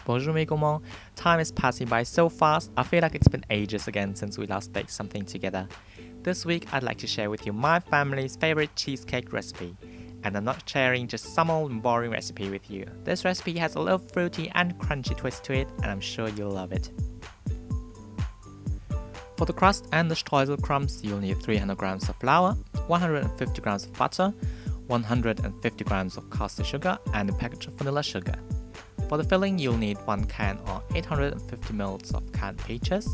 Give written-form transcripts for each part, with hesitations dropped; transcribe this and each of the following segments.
Bonjour mes gourmands. Time is passing by so fast, I feel like it's been ages again since we last baked something together. This week I'd like to share with you my family's favorite cheesecake recipe. And I'm not sharing just some old and boring recipe with you. This recipe has a little fruity and crunchy twist to it, and I'm sure you'll love it. For the crust and the Streusel crumbs, you'll need 300 grams of flour, 150 grams of butter, 150 grams of caster sugar, and a package of vanilla sugar. For the filling, you'll need 1 can or 850 ml of canned peaches,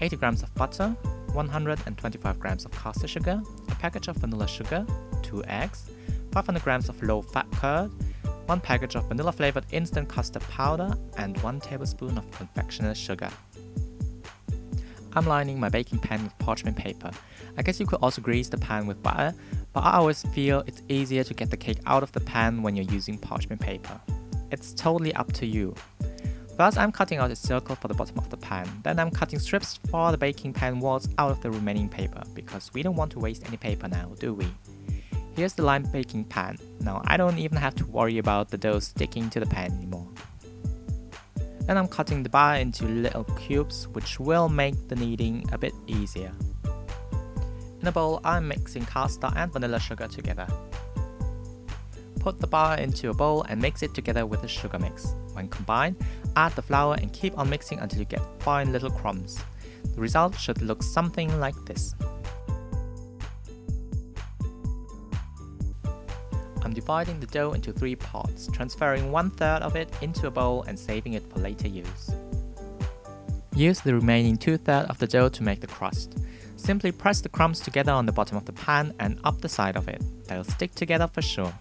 80 grams of butter, 125 grams of caster sugar, a package of vanilla sugar, 2 eggs, 500 grams of low-fat curd, 1 package of vanilla-flavored instant custard powder, and 1 tablespoon of confectioner's sugar. I'm lining my baking pan with parchment paper. I guess you could also grease the pan with butter, but I always feel it's easier to get the cake out of the pan when you're using parchment paper. It's totally up to you. First, I'm cutting out a circle for the bottom of the pan. Then I'm cutting strips for the baking pan walls out of the remaining paper, because we don't want to waste any paper now, do we? Here's the lined baking pan. Now I don't even have to worry about the dough sticking to the pan anymore. Then I'm cutting the batter into little cubes, which will make the kneading a bit easier. In a bowl, I'm mixing caster and vanilla sugar together. Put the batter into a bowl and mix it together with the sugar mix. When combined, add the flour and keep on mixing until you get fine little crumbs. The result should look something like this. I'm dividing the dough into 3 parts, transferring 1/3 of it into a bowl and saving it for later use. Use the remaining 2/3 of the dough to make the crust. Simply press the crumbs together on the bottom of the pan and up the side of it. They'll stick together for sure.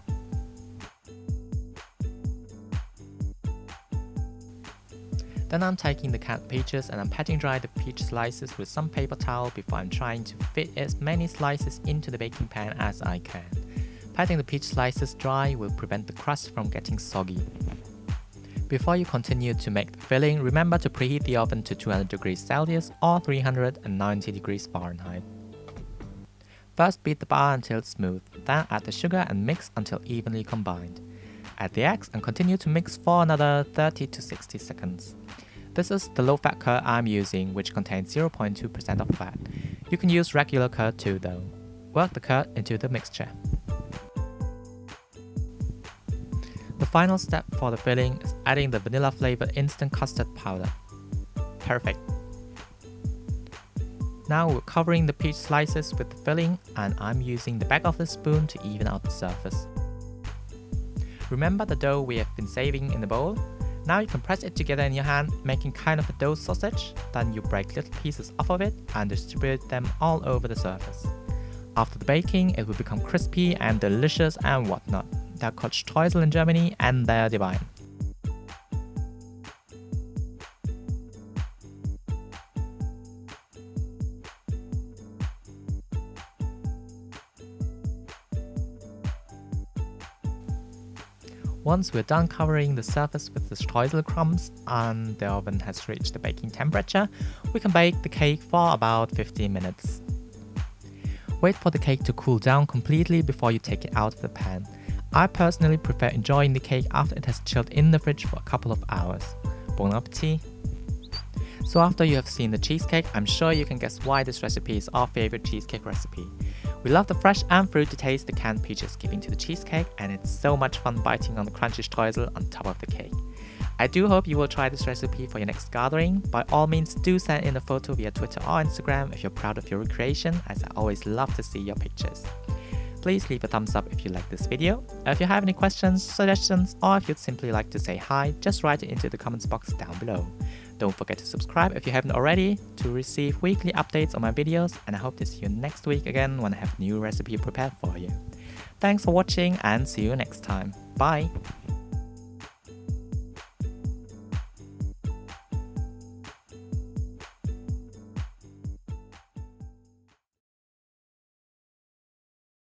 Then I'm taking the canned peaches and I'm patting dry the peach slices with some paper towel before I'm trying to fit as many slices into the baking pan as I can. Patting the peach slices dry will prevent the crust from getting soggy. Before you continue to make the filling, remember to preheat the oven to 200 degrees Celsius or 390 degrees Fahrenheit. First beat the batter until it's smooth, then add the sugar and mix until evenly combined. Add the eggs and continue to mix for another 30 to 60 seconds. This is the low-fat curd I'm using, which contains 0.2% of fat. You can use regular curd too though. Work the curd into the mixture. The final step for the filling is adding the vanilla-flavored instant custard powder. Perfect! Now we're covering the peach slices with the filling, and I'm using the back of the spoon to even out the surface. Remember the dough we have been saving in the bowl? Now you can press it together in your hand, making kind of a dough sausage. Then you break little pieces off of it and distribute them all over the surface. After the baking, it will become crispy and delicious and whatnot. They're called Streusel in Germany and they're divine. Once we're done covering the surface with the Streusel crumbs and the oven has reached the baking temperature, we can bake the cake for about 15 minutes. Wait for the cake to cool down completely before you take it out of the pan. I personally prefer enjoying the cake after it has chilled in the fridge for a couple of hours. Bon appetit! So after you have seen the cheesecake, I'm sure you can guess why this recipe is our favorite cheesecake recipe. We love the fresh and fruity taste the canned peaches give into the cheesecake, and it's so much fun biting on the crunchy streusel on top of the cake. I do hope you will try this recipe for your next gathering. By all means, do send in a photo via Twitter or Instagram if you're proud of your recreation, as I always love to see your pictures. Please leave a thumbs up if you like this video. If you have any questions, suggestions, or if you'd simply like to say hi, just write it into the comments box down below. Don't forget to subscribe if you haven't already to receive weekly updates on my videos, and I hope to see you next week again when I have a new recipe prepared for you. Thanks for watching and see you next time. Bye!